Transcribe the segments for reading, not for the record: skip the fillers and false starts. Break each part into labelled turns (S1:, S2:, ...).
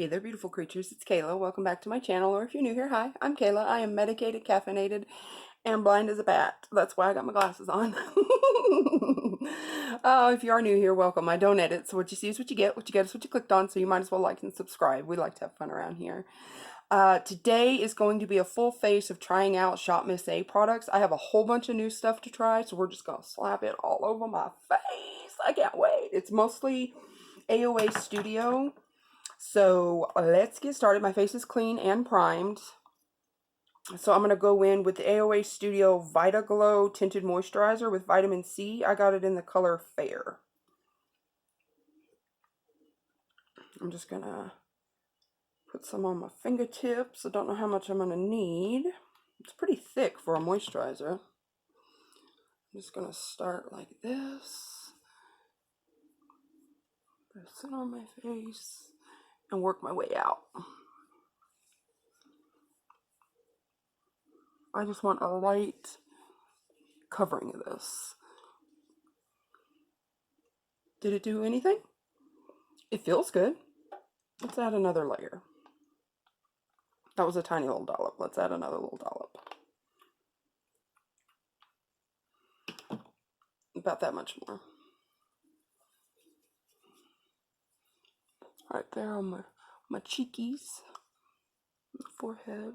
S1: Hey there, beautiful creatures. It's Kayla. Welcome back to my channel, or if you're new here, hi, I'm Kayla. I am medicated, caffeinated, and blind as a bat. That's why I got my glasses on. If you are new here, welcome. I don't edit, so what you see is what you get. What you get is what you clicked on, so you might as well like and subscribe. We like to have fun around here. Today is going to be a full face of trying out Shop Miss A products. I have a whole bunch of new stuff to try, so we're just going to slap it all over my face. I can't wait. It's mostly AOA Studio. So let's get started. My face is clean and primed. So I'm going to go in with the AOA Studio Vita Glow Tinted Moisturizer with vitamin C. I got it in the color Fair. I'm just going to put some on my fingertips. I don't know how much I'm going to need. It's pretty thick for a moisturizer. I'm just going to start like this. Press it on my face and work my way out. I just want a light covering of this. Did it do anything? It feels good. Let's add another layer. That was a tiny little dollop. Let's add another little dollop. About that much more. Right there on my cheekies, forehead,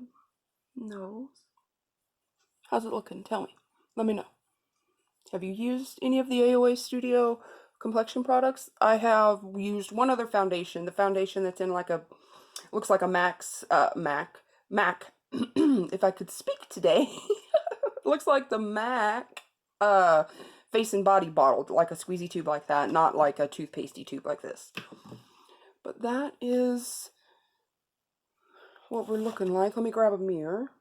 S1: nose. How's it looking? Tell me. Let me know. Have you used any of the AOA Studio complexion products? I have used one other foundation. The foundation that's in like a, looks like a MAC. If I could speak today. Looks like the MAC face and body bottle, like a squeezy tube like that, not like a toothpastey tube like this. But that is what we're looking like. Let me grab a mirror.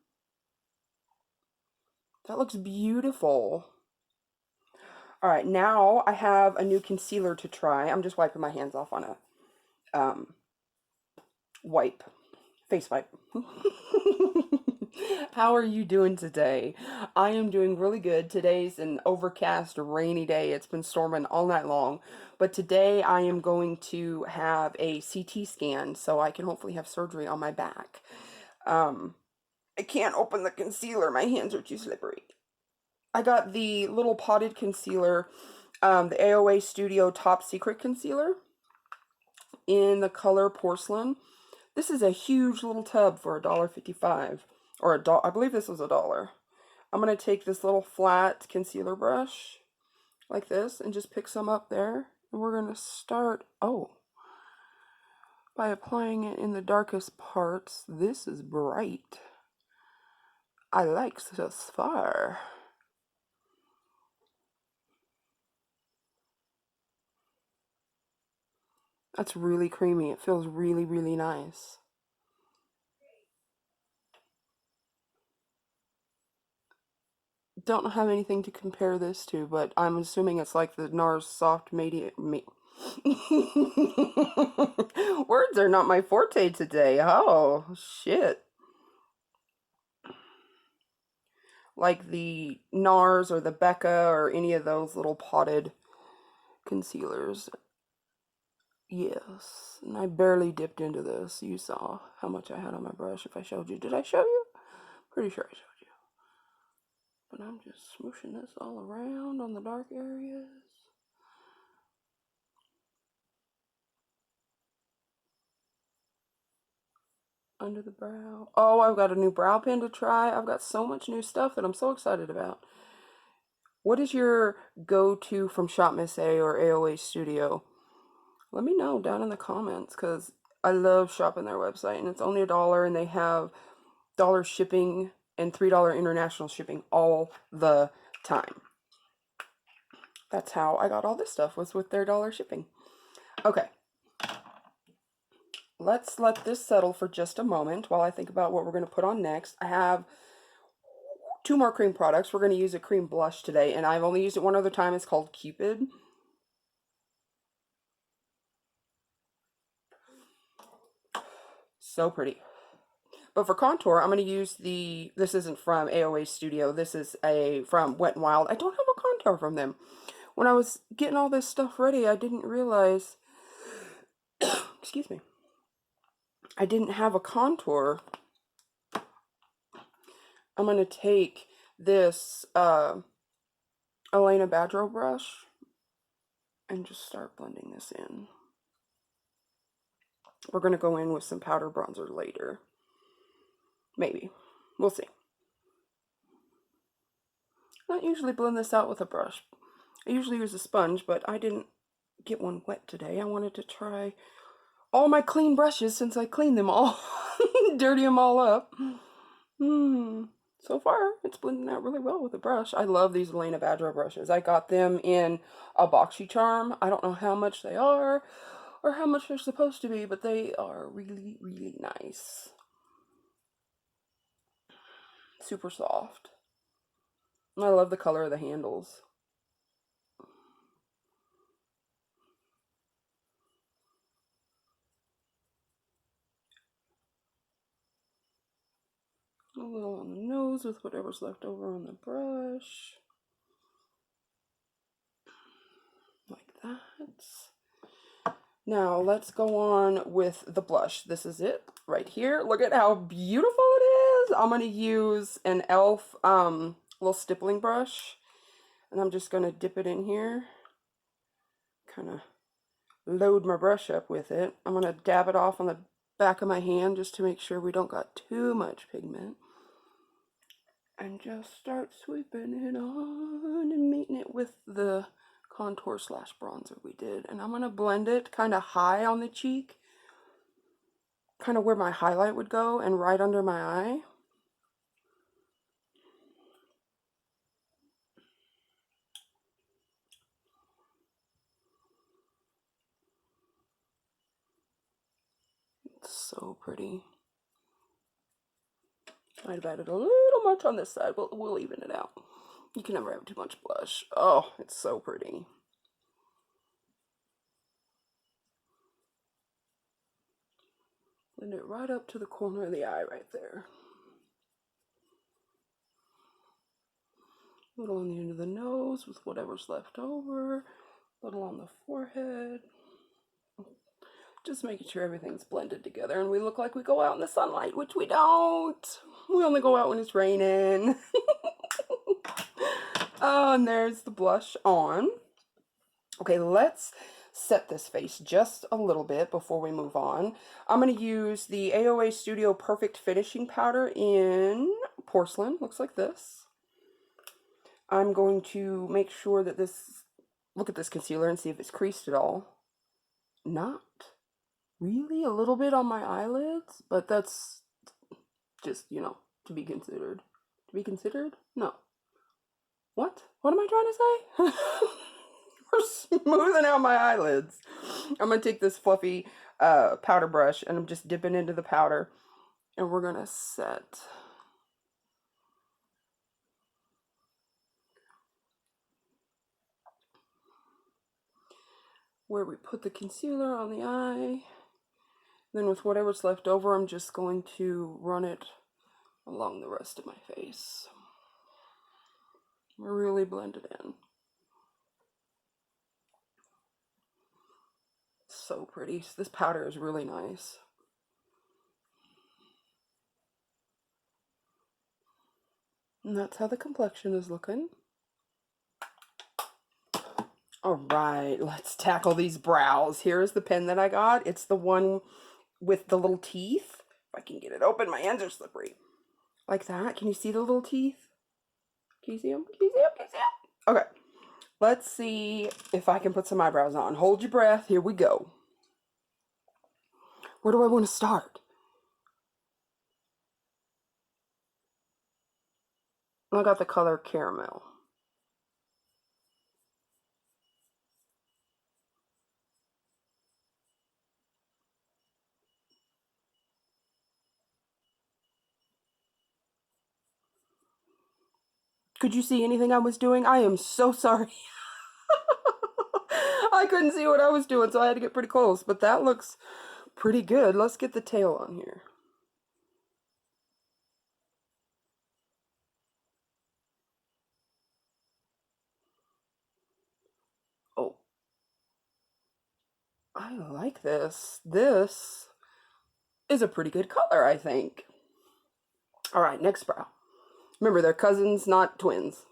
S1: That looks beautiful. All right, now I have a new concealer to try. I'm just wiping my hands off on a face wipe. How are you doing today? I am doing really good. Today's an overcast, rainy day. It's been storming all night long. But today I am going to have a CT scan so I can hopefully have surgery on my back. I can't open the concealer. My hands are too slippery. I got the little potted concealer, the AOA Studio Top Secret Concealer in the color Porcelain. This is a huge little tub for $1.55. Or I believe this was $1. I'm going to take this little flat concealer brush like this and just pick some up there. And we're going to start, by applying it in the darkest parts. This is bright. I like this far. That's really creamy. It feels really, really nice. Don't have anything to compare this to, but I'm assuming it's like the NARS Soft Medium. Words are not my forte today. Oh, shit. Like the NARS or the Becca or any of those little potted concealers. Yes, and I barely dipped into this. You saw how much I had on my brush if I showed you. Did I show you? Pretty sure I showed you. But I'm just smooshing this all around on the dark areas. Under the brow. Oh, I've got a new brow pen to try. I've got so much new stuff that I'm so excited about. What is your go-to from Shop Miss A or AOA Studio? Let me know down in the comments, because I love shopping their website, and it's only $1, and they have $1 shipping and $3 international shipping all the time. That's how I got all this stuff, was with their $1 shipping. Okay. Let's let this settle for just a moment while I think about what we're going to put on next. I have 2 more cream products. We're going to use a cream blush today, and I've only used it one other time. It's called Cupid. So pretty. But for contour, I'm going to use this isn't from AOA Studio. This is from Wet n Wild. I don't have a contour from them. When I was getting all this stuff ready, I didn't realize, excuse me, I didn't have a contour, I'm going to take this Elena Badro brush and just start blending this in. We're going to go in with some powder bronzer later. Maybe. We'll see. I don't usually blend this out with a brush. I usually use a sponge, but I didn't get one wet today. I wanted to try all my clean brushes since I cleaned them all. Dirty them all up. So far, it's blending out really well with a brush. I love these Elena Badro brushes. I got them in a boxycharm. I don't know how much they are or how much they're supposed to be, but they are really, really nice. Super soft. I love the color of the handles. A little on the nose with whatever's left over on the brush. Like that. Now let's go on with the blush. This is it right here. Look at how beautiful it is. I'm going to use an e.l.f. Little stippling brush. And I'm just going to dip it in here. Kind of load my brush up with it. I'm going to dab it off on the back of my hand just to make sure we don't got too much pigment. And just start sweeping it on and meeting it with the contour slash bronzer we did. And I'm going to blend it kind of high on the cheek, kind of where my highlight would go and right under my eye. It's so pretty. Might have added a little much on this side, but we'll even it out. You can never have too much blush. Oh, it's so pretty. Blend it right up to the corner of the eye right there. A little on the end of the nose with whatever's left over. A little on the forehead. Just making sure everything's blended together and we look like we go out in the sunlight, which we don't. We only go out when it's raining. Oh, and there's the blush on. Okay, let's set this face just a little bit before we move on. I'm going to use the AOA Studio Perfect Finishing Powder in Porcelain. Looks like this. I'm going to make sure that this, look at this concealer and see if it's creased at all. Not really, a little bit on my eyelids, but that's just, you know, to be considered. To be considered? No. What? What am I trying to say? We're smoothing out my eyelids. I'm going to take this fluffy powder brush and I'm just dipping into the powder and we're going to set where we put the concealer on the eye. Then with whatever's left over, I'm just going to run it along the rest of my face. Really blend it in. So pretty. This powder is really nice. And that's how the complexion is looking. Alright, let's tackle these brows. Here's the pen that I got. It's the one with the little teeth. If I can get it open, my hands are slippery. Like that. Can you see the little teeth? Can you see them? Can you see them? Can you see them? Okay. Let's see if I can put some eyebrows on. Hold your breath. Here we go. Where do I want to start? I got the color Caramel. Could you see anything I was doing? I am so sorry. I couldn't see what I was doing, so I had to get pretty close. But that looks pretty good. Let's get the tail on here. Oh. I like this. This is a pretty good color, I think. All right, next brow. Remember, they're cousins, not twins.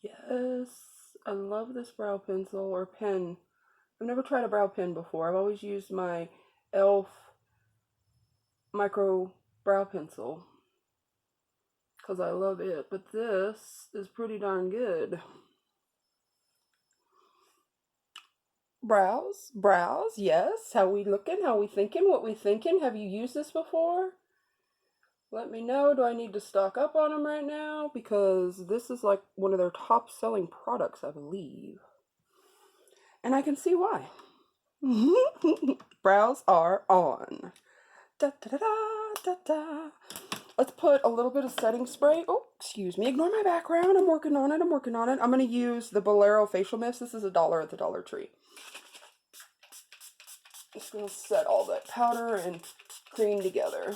S1: Yes, I love this brow pencil or pen. I've never tried a brow pen before. I've always used my e.l.f. micro brow pencil because I love it, but this is pretty darn good. Brows, yes. How we looking? How we thinking? What we thinking? Have you used this before? Let me know. Do I need to stock up on them right now? Because this is like one of their top selling products, I believe. And I can see why. Brows are on. Da, da, da, da, da, da. Let's put a little bit of setting spray. Oh, excuse me. Ignore my background. I'm working on it. I'm going to use the Bolero Facial Mist. This is $1 at the Dollar Tree. Just going to set all that powder and cream together.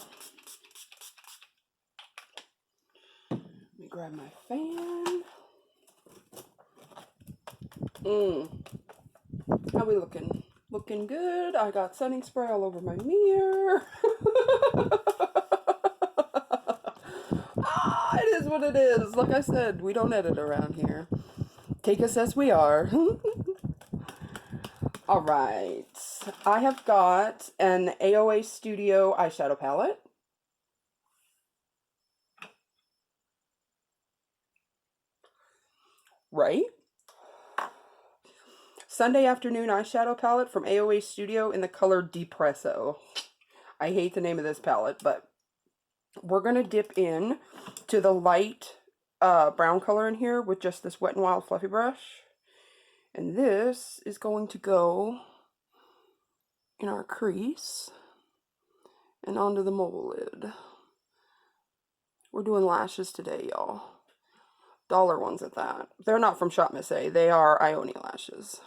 S1: Let me grab my fan. How we looking? Looking good. I got setting spray all over my mirror. It is what it is. Like I said, we don't edit around here. Take us as we are. All right. I have got an AOA Studio eyeshadow palette. Right? Sunday Afternoon eyeshadow palette from AOA Studio in the color Depresso. I hate the name of this palette, but we're going to dip in to the light brown color in here with just this Wet n Wild fluffy brush. And this is going to go in our crease and onto the mole lid. We're doing lashes today, y'all. $1 ones at that. They're not from Shop Miss A. They are Ione lashes.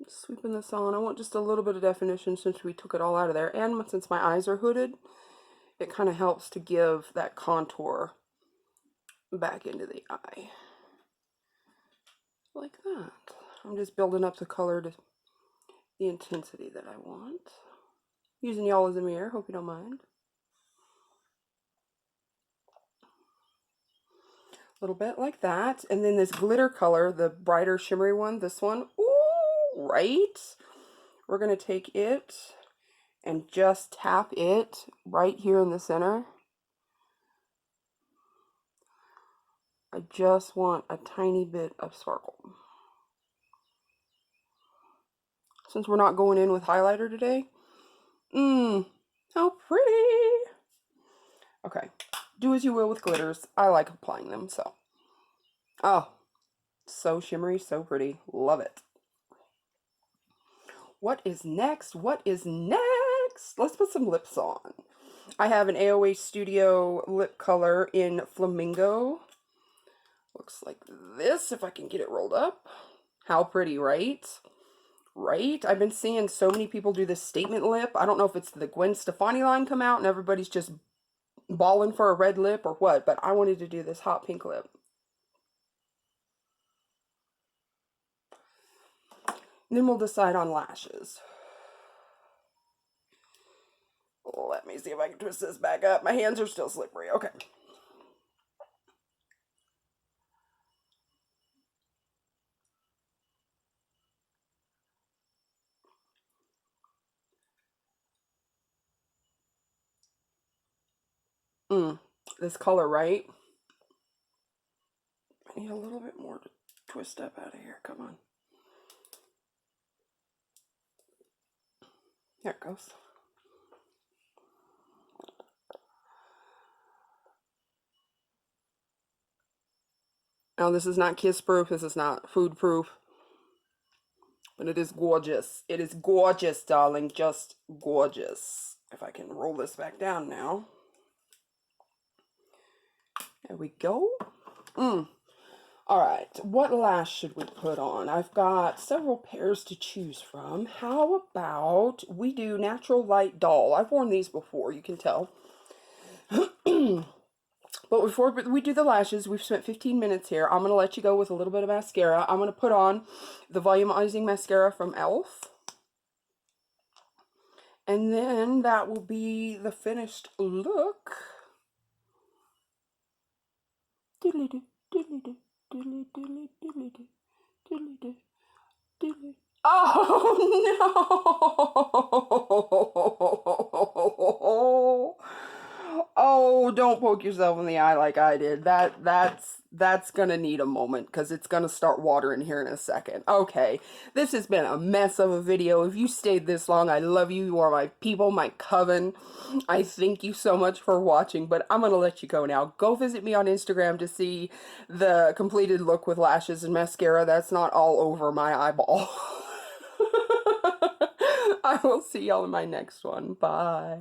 S1: Sweeping this on. I want just a little bit of definition since we took it all out of there. And since my eyes are hooded, it kind of helps to give that contour back into the eye. Like that. I'm just building up the color to the intensity that I want. Using y'all as a mirror. Hope you don't mind. A little bit like that. And then this glitter color, the brighter shimmery one, this one. Ooh, right? We're going to take it and just tap it right here in the center. I just want a tiny bit of sparkle. Since we're not going in with highlighter today. How pretty. Okay. Do as you will with glitters. I like applying them, so. Oh, so shimmery, so pretty. Love it. What is next? What is next? Let's put some lips on. I have an AOA Studio lip color in Flamingo. Looks like this, if I can get it rolled up. How pretty, right? Right? I've been seeing so many people do this statement lip. I don't know if it's the Gwen Stefani line come out and everybody's just balling for a red lip or what, but I wanted to do this hot pink lip. And then we'll decide on lashes. Let me see if I can twist this back up. My hands are still slippery. Okay. This color, right? I need a little bit more to twist up out of here. Come on. There it goes. Now, this is not kiss proof. This is not food proof. But it is gorgeous. It is gorgeous, darling. Just gorgeous. If I can roll this back down now. There we go. Alright, what lash should we put on? I've got several pairs to choose from. How about we do Natural Light Doll? I've worn these before, you can tell. But before we do the lashes, we've spent 15 minutes here. I'm going to let you go with a little bit of mascara. I'm going to put on the volumizing mascara from e.l.f. And then that will be the finished look. Diddly-do, diddly-do, diddly-diddly, diddly-do, diddly-do, diddly. Oh, no! Oh, don't poke yourself in the eye like I did. That's gonna need a moment because it's gonna start watering here in a second. Okay, this has been a mess of a video. If you stayed this long, I love you. You are my people, my coven. I thank you so much for watching, but I'm gonna let you go now. Go visit me on Instagram to see the completed look with lashes and mascara that's not all over my eyeball. I will see y'all in my next one. Bye.